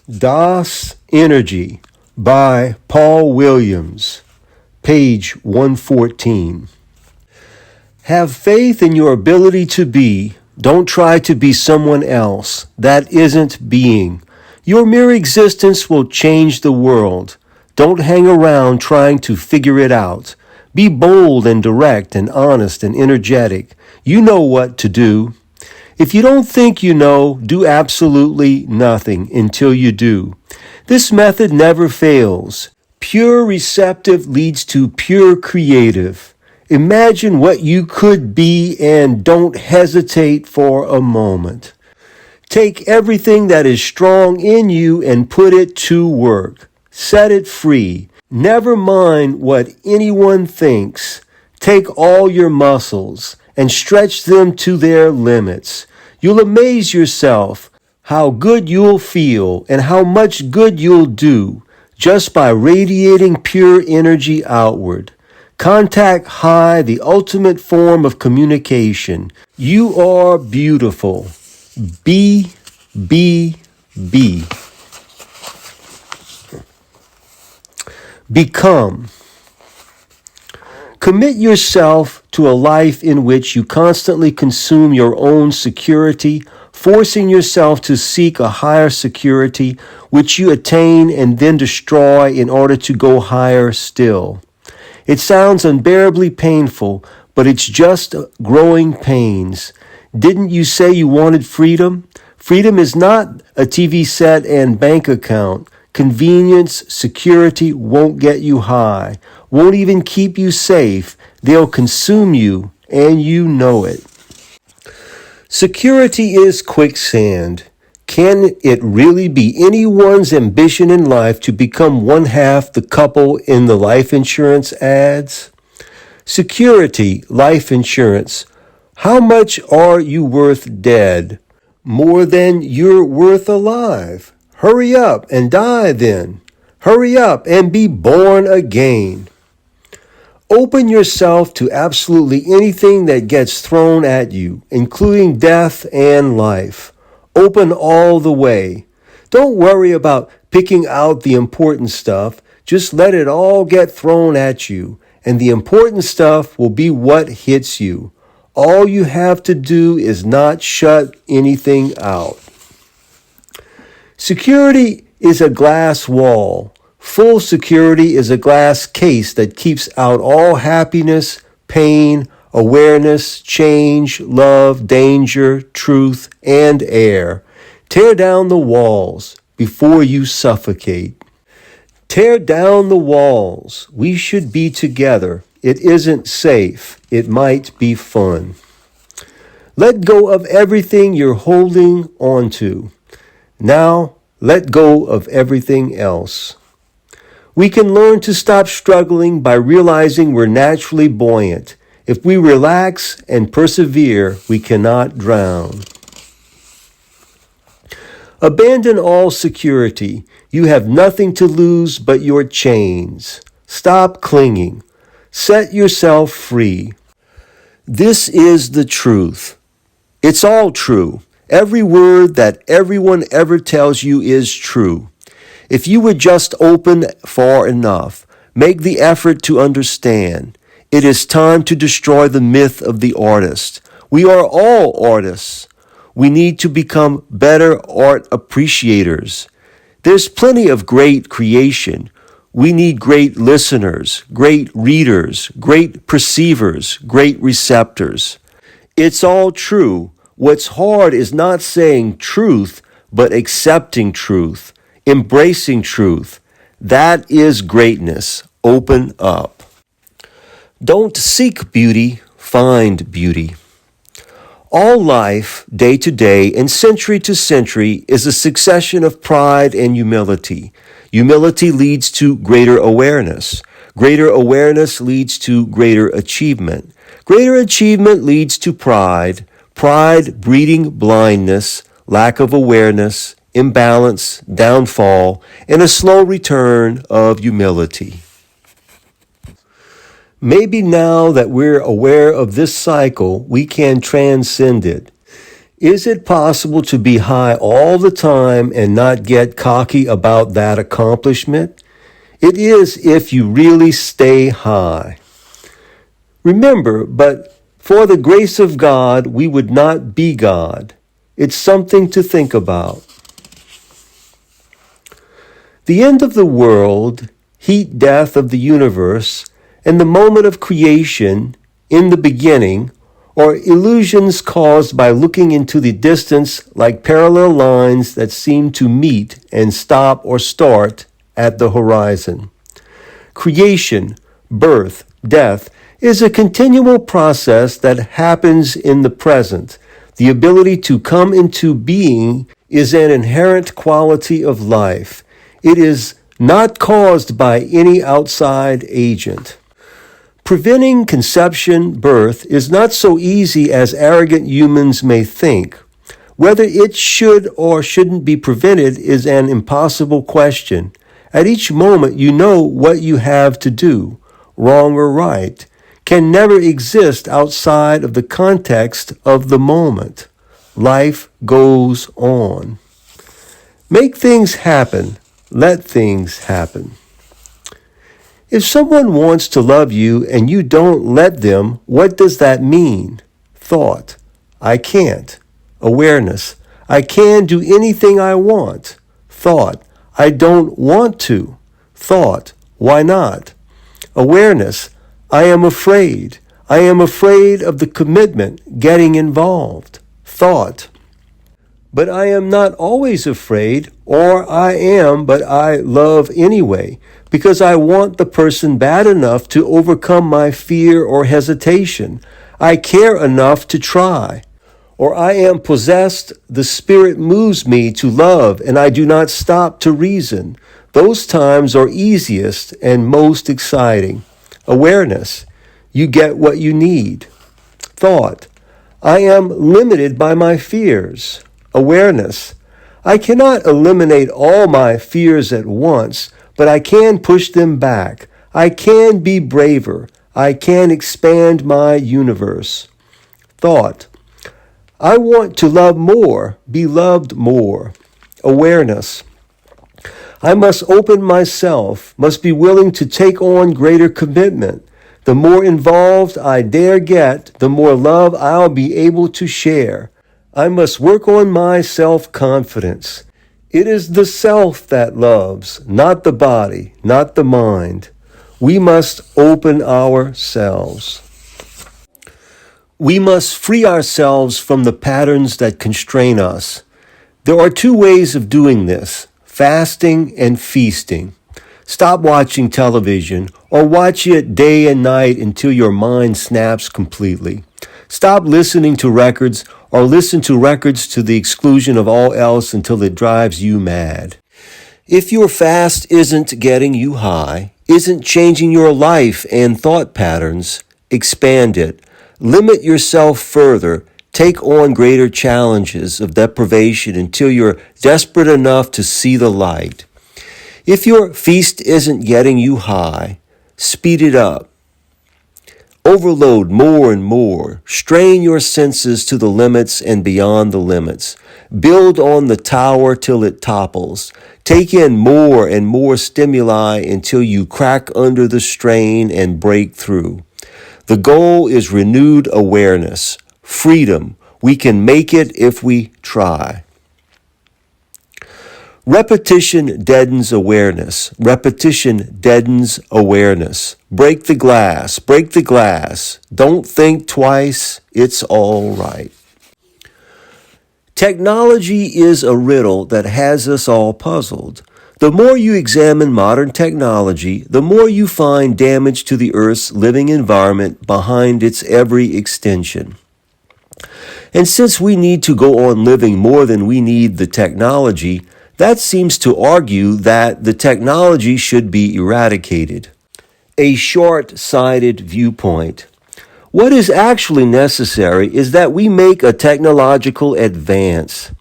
Das Energy by Paul Williams, page 114. Have faith in your ability to be. Don't try to be someone else. That isn't being. Your mere existence will change the world. Don't hang around trying to figure it out. Be bold and direct and honest and energetic. You know what to do. If you don't think you know, do absolutely nothing until you do. This method never fails. Pure receptive leads to pure creative. Imagine what you could be and don't hesitate for a moment. Take everything that is strong in you and put it to work. Set it free. Never mind what anyone thinks. Take all your muscles and stretch them to their limits. You'll amaze yourself how good you'll feel and how much good you'll do just by radiating pure energy outward. Contact high, the ultimate form of communication. You are beautiful. Be. Become. Commit yourself to a life in which you constantly consume your own security, forcing yourself to seek a higher security, which you attain and then destroy in order to go higher still. It sounds unbearably painful, but it's just growing pains. Didn't you say you wanted freedom? Freedom is not a TV set and bank account. Convenience, security won't get you high, won't even keep you safe. They'll consume you, and you know it. Security is quicksand. Can it really be anyone's ambition in life to become one half the couple in the life insurance ads? Security, life insurance. How much are you worth dead? More than you're worth alive. Hurry up and die then. Hurry up and be born again. Open yourself to absolutely anything that gets thrown at you, including death and life. Open all the way. Don't worry about picking out the important stuff. Just let it all get thrown at you, and the important stuff will be what hits you. All you have to do is not shut anything out. Security is a glass wall. Full security is a glass case that keeps out all happiness, pain, awareness, change, love, danger, truth, and air. Tear down the walls before you suffocate. Tear down the walls. We should be together. It isn't safe. It might be fun. Let go of everything you're holding on to. Now, let go of everything else. We can learn to stop struggling by realizing we're naturally buoyant. If we relax and persevere, we cannot drown. Abandon all security. You have nothing to lose but your chains. Stop clinging. Set yourself free. This is the truth. It's all true. Every word that everyone ever tells you is true. If you would just open far enough, make the effort to understand. It is time to destroy the myth of the artist. We are all artists. We need to become better art appreciators. There's plenty of great creation. We need great listeners, great readers, great perceivers, great receptors. It's all true. What's hard is not saying truth, but accepting truth, embracing truth. That is greatness. Open up. Don't seek beauty, find beauty. All life, day to day and century to century, is a succession of pride and humility. Humility leads to greater awareness. Greater awareness leads to greater achievement. Greater achievement leads to pride. Pride breeding blindness, lack of awareness, imbalance, downfall, and a slow return of humility. Maybe now that we're aware of this cycle, we can transcend it. Is it possible to be high all the time and not get cocky about that accomplishment? It is if you really stay high. Remember, but for the grace of God, we would not be God. It's something to think about. The end of the world, heat death of the universe, and the moment of creation in the beginning are illusions caused by looking into the distance like parallel lines that seem to meet and stop or start at the horizon. Creation, birth, death is a continual process that happens in the present. The ability to come into being is an inherent quality of life. It is not caused by any outside agent. Preventing conception, birth, is not so easy as arrogant humans may think. Whether it should or shouldn't be prevented is an impossible question. At each moment you know what you have to do, wrong or right, can never exist outside of the context of the moment. Life goes on. Make things happen. Let things happen. If someone wants to love you and you don't let them, what does that mean? Thought. I can't. Awareness. I can do anything I want. Thought. I don't want to. Thought. Why not? Awareness. I am afraid. I am afraid of the commitment, getting involved. Thought. But I am not always afraid, or I am, but I love anyway, because I want the person bad enough to overcome my fear or hesitation. I care enough to try. Or I am possessed, the Spirit moves me to love, and I do not stop to reason. Those times are easiest and most exciting. Awareness. You get what you need. Thought. I am limited by my fears. Awareness. I cannot eliminate all my fears at once, but I can push them back. I can be braver. I can expand my universe. Thought. I want to love more, be loved more. Awareness. I must open myself, must be willing to take on greater commitment. The more involved I dare get, the more love I'll be able to share. I must work on my self-confidence. It is the self that loves, not the body, not the mind. We must open ourselves. We must free ourselves from the patterns that constrain us. There are two ways of doing this, fasting and feasting. Stop watching television or watch it day and night until your mind snaps completely. Stop listening to records or listen to records to the exclusion of all else until it drives you mad. If your fast isn't getting you high, isn't changing your life and thought patterns, expand it. Limit yourself further. Take on greater challenges of deprivation until you're desperate enough to see the light. If your feast isn't getting you high, speed it up. Overload more and more. Strain your senses to the limits and beyond the limits. Build on the tower till it topples. Take in more and more stimuli until you crack under the strain and break through. The goal is renewed awareness, freedom. We can make it if we try. Repetition deadens awareness. Repetition deadens awareness. Break the glass. Break the glass. Don't think twice. It's all right. Technology is a riddle that has us all puzzled. The more you examine modern technology, the more you find damage to the Earth's living environment behind its every extension. And since we need to go on living more than we need the technology, that seems to argue that the technology should be eradicated. A short-sighted viewpoint. What is actually necessary is that we make a technological advance.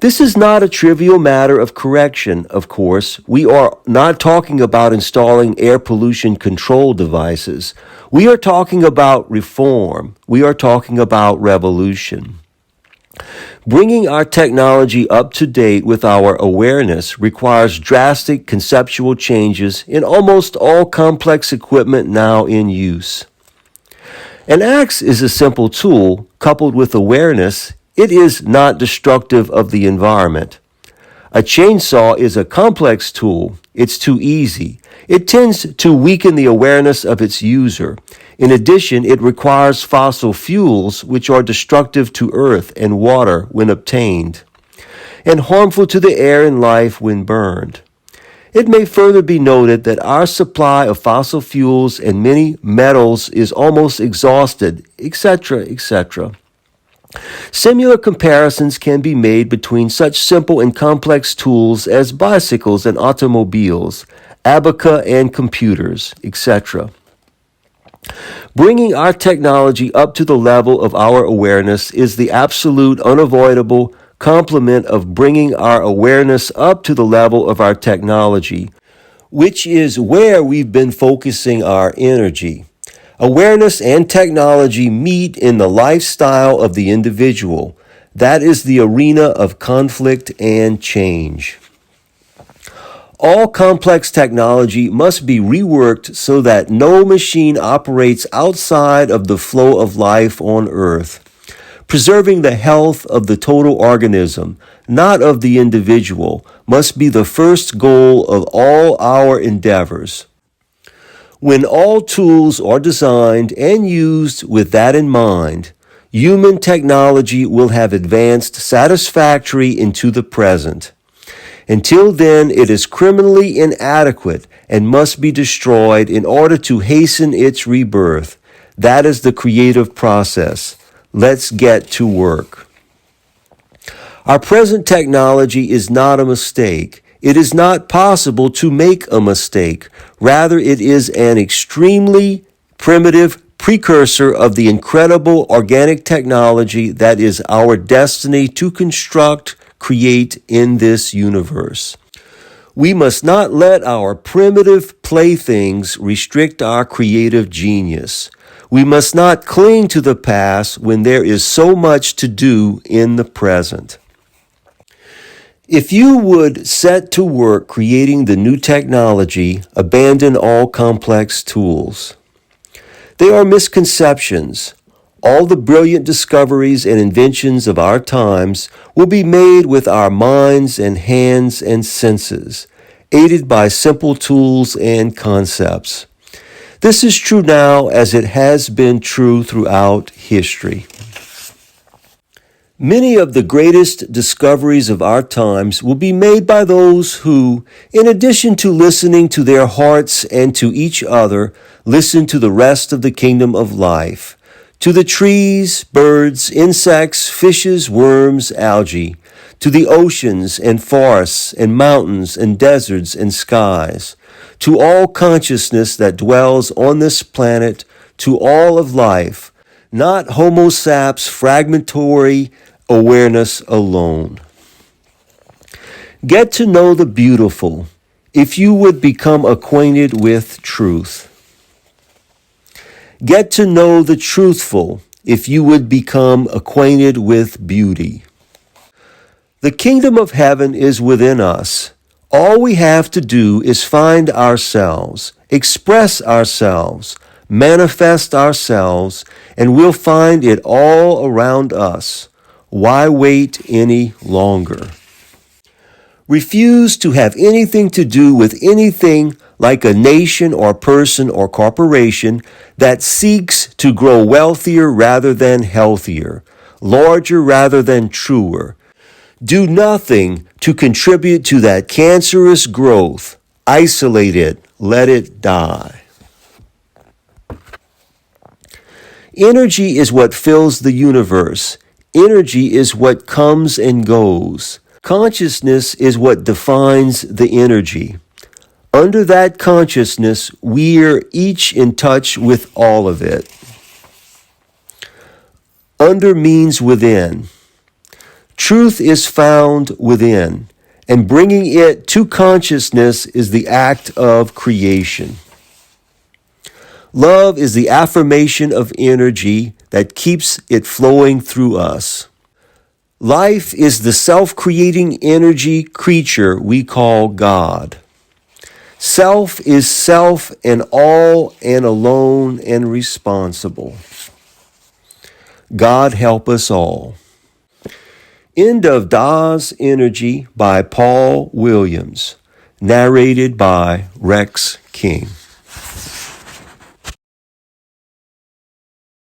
This is not a trivial matter of correction, of course. We are not talking about installing air pollution control devices. We are talking about reform. We are talking about revolution. Bringing our technology up to date with our awareness requires drastic conceptual changes in almost all complex equipment now in use. An axe is a simple tool coupled with awareness. It is not destructive of the environment. A chainsaw is a complex tool. It's too easy. It tends to weaken the awareness of its user. In addition, it requires fossil fuels, which are destructive to earth and water when obtained, and harmful to the air and life when burned. It may further be noted that our supply of fossil fuels and many metals is almost exhausted, etc., etc. Similar comparisons can be made between such simple and complex tools as bicycles and automobiles, abaca and computers, etc. Bringing our technology up to the level of our awareness is the absolute, unavoidable complement of bringing our awareness up to the level of our technology, which is where we've been focusing our energy. Awareness and technology meet in the lifestyle of the individual. That is the arena of conflict and change. All complex technology must be reworked so that no machine operates outside of the flow of life on Earth. Preserving the health of the total organism, not of the individual, must be the first goal of all our endeavors. When all tools are designed and used with that in mind, human technology will have advanced satisfactorily into the present. Until then, it is criminally inadequate and must be destroyed in order to hasten its rebirth. That is the creative process. Let's get to work. Our present technology is not a mistake. It is not possible to make a mistake. Rather, it is an extremely primitive precursor of the incredible organic technology that is our destiny to construct, create in this universe. We must not let our primitive playthings restrict our creative genius. We must not cling to the past when there is so much to do in the present. If you would set to work creating the new technology, abandon all complex tools. They are misconceptions. All the brilliant discoveries and inventions of our times will be made with our minds and hands and senses, aided by simple tools and concepts. This is true now as it has been true throughout history. Many of the greatest discoveries of our times will be made by those who, in addition to listening to their hearts and to each other, listen to the rest of the kingdom of life, to the trees, birds, insects, fishes, worms, algae, to the oceans and forests and mountains and deserts and skies, to all consciousness that dwells on this planet, to all of life, not Homo saps fragmentary awareness alone. Get to know the beautiful if you would become acquainted with truth. Get to know the truthful if you would become acquainted with beauty. The kingdom of heaven is within us. All we have to do is find ourselves, express ourselves, manifest ourselves, and we'll find it all around us. Why wait any longer? Refuse to have anything to do with anything like a nation or person or corporation that seeks to grow wealthier rather than healthier, larger rather than truer. Do nothing to contribute to that cancerous growth. Isolate it. Let it die. Energy is what fills the universe. Energy is what comes and goes. Consciousness is what defines the energy. Under that consciousness, we're each in touch with all of it. Under means within. Truth is found within, and bringing it to consciousness is the act of creation. Love is the affirmation of energy that keeps it flowing through us. Life is the self-creating energy creature we call God. Self is self and all and alone and responsible. God help us all. End of Das Energy by Paul Williams. Narrated by Rex King.